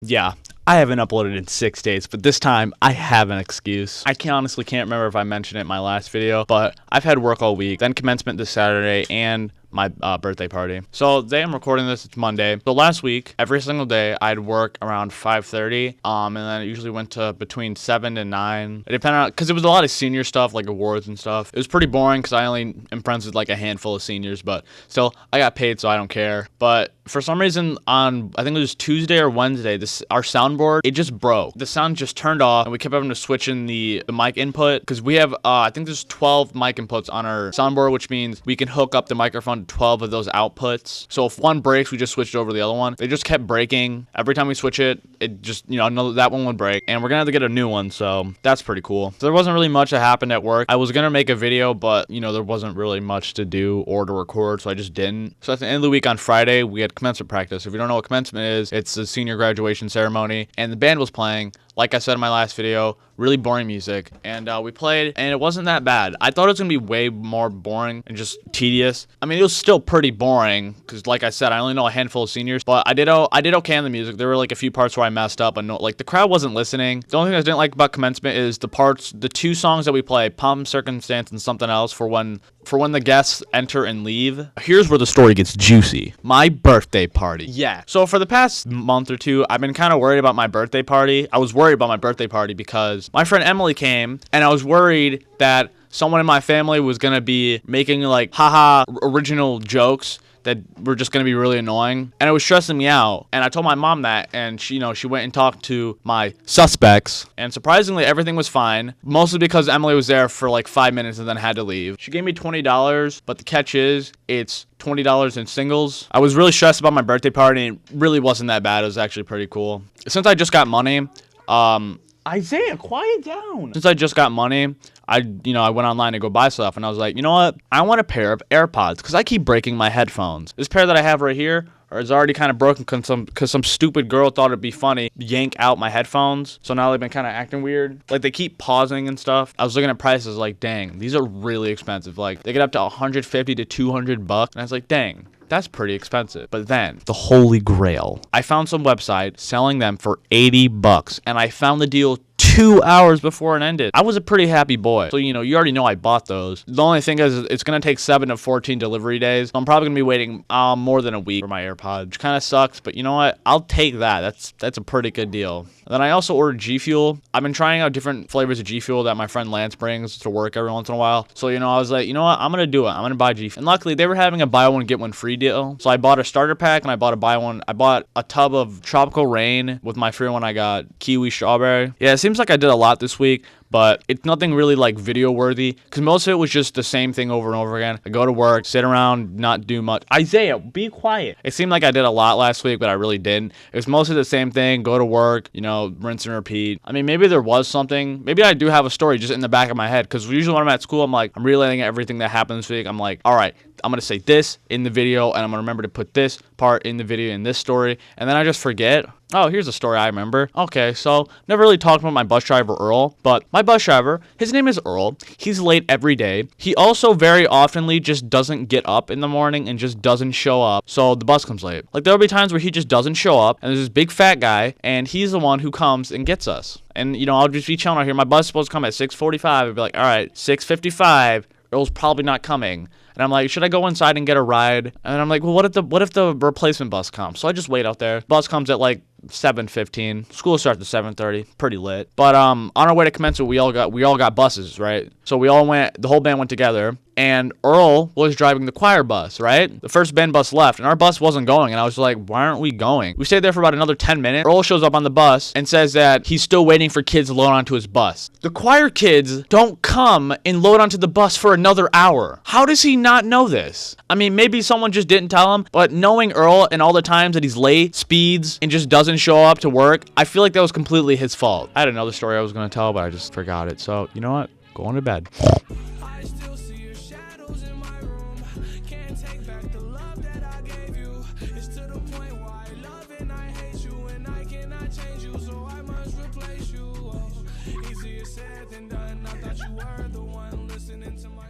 Yeah, I haven't uploaded in 6 days, but this time I have an excuse. I honestly can't remember if I mentioned it in my last video, but I've had work all week, then commencement this Saturday, and my birthday party. So today I'm recording this, it's Monday. So last week, every single day, I'd work around 5:30, and then it usually went to between 7 and 9. It depended on, because it was a lot of senior stuff, like awards and stuff. It was pretty boring, because I only am friends with like a handful of seniors, but still, I got paid, so I don't care. But for some reason, on, I think it was Tuesday or Wednesday, our soundboard, it just broke. The sound just turned off, and we kept having to switch in the mic input, because we have, I think there's 12 mic inputs on our soundboard, which means we can hook up the microphone 12 of those outputs. So if one breaks, we just switched over to the other one. They just kept breaking. Every time we switch it, it just, that one would break. And we're gonna have to get a new one, so that's pretty cool. So there wasn't really much that happened at work. I was gonna make a video, but, there wasn't really much to do or to record, so I just didn't. So at the end of the week on Friday, we had commencement practice. If you don't know what commencement is, it's a senior graduation ceremony, and the band was playing. Like I said in my last video, really boring music, and we played, and it wasn't that bad. I thought it was gonna be way more boring and just tedious. I mean, it was still pretty boring, because like I said, I only know a handful of seniors, but I did okay on the music. There were like a few parts where I messed up, and the crowd wasn't listening. The only thing I didn't like about commencement is the two songs that we play, Pomp, Circumstance, and something else for when the guests enter and leave. Here's where the story gets juicy. My birthday party. Yeah. So for the past month or two, I've been kind of worried about my birthday party. I was worried about my birthday party because my friend Emily came, and I was worried that someone in my family was going to be making like haha original jokes that were just going to be really annoying, and it was stressing me out. And I told my mom that, and she went and talked to my suspects, and surprisingly everything was fine, mostly because Emily was there for like 5 minutes and then had to leave. She gave me $20, but the catch is it's $20 in singles. I was really stressed about my birthday party, and it really wasn't that bad. It was actually pretty cool. Since I just got money, Isaiah, quiet down. Since I just got money, I went online to go buy stuff, and I was like, you know what? I want a pair of AirPods, because I keep breaking my headphones. This pair that I have right here is already kind of broken because some stupid girl thought it'd be funny to yank out my headphones. So now they've been kind of acting weird. Like, they keep pausing and stuff. I was looking at prices like, dang, these are really expensive. Like, they get up to $150 to $200, and I was like, dang. That's pretty expensive. But then, the holy grail. I found some website selling them for $80, and I found the deal 2 hours before it ended. I was a pretty happy boy. So, you already know I bought those. The only thing is, it's going to take 7 to 14 delivery days. So I'm probably going to be waiting more than a week for my AirPods, which kind of sucks, but you know what? I'll take that. That's a pretty good deal. And then I also ordered G Fuel. I've been trying out different flavors of G Fuel that my friend Lance brings to work every once in a while. So, I was like, you know what? I'm going to do it. I'm going to buy G Fuel. And luckily, they were having a buy one, get one free deal. So I bought a starter pack, and I bought I bought a tub of Tropical Rain. With my free one, I got Kiwi Strawberry. Yeah, it seems like I did a lot this week, but it's nothing really like video worthy, because most of it was just the same thing over and over again. I go to work, sit around, not do much. Isaiah, be quiet. It seemed like I did a lot last week, but I really didn't. It was mostly the same thing. Go to work, rinse and repeat. I mean, maybe there was something. Maybe I do have a story just in the back of my head, because usually when I'm at school, I'm relaying everything that happened this week. I'm like, all right, I'm going to say this in the video, and I'm going to remember to put this part in the video in this story, and then I just forget. Oh, here's a story I remember. Okay, so never really talked about my bus driver, Earl, but my bus driver, his name is Earl. He's late every day. He also very oftenly just doesn't get up in the morning and just doesn't show up, so the bus comes late. Like, there'll be times where he just doesn't show up, and there's this big fat guy, and he's the one who comes and gets us. And, I'll just be chilling out here. My bus is supposed to come at 6:45. I'd be like, all right, 6:55. Earl's probably not coming. And I'm like, should I go inside and get a ride? And I'm like, well, what if the replacement bus comes? So I just wait out there. Bus comes at like 7:15. School starts at 7:30. Pretty lit. But on our way to commencement, we all got buses, right? So the whole band went together, and Earl was driving the choir bus, right? The first band bus left, and our bus wasn't going, and I was like, why aren't we going? We stayed there for about another 10 minutes. Earl shows up on the bus and says that he's still waiting for kids to load onto his bus. The choir kids don't come and load onto the bus for another hour. How does he not know this? I mean, maybe someone just didn't tell him, but knowing Earl and all the times that he's late, speeds, and just doesn't show up to work, I feel like that was completely his fault. I had another story I was going to tell, but I just forgot it. So, you know what? Go on to bed. I still see your shadows in my room. Can't take back the love that I gave you. It's to the point where I love and I hate you, and I cannot change you, so I must replace you. Oh, easier said than done. I thought you were the one listening to my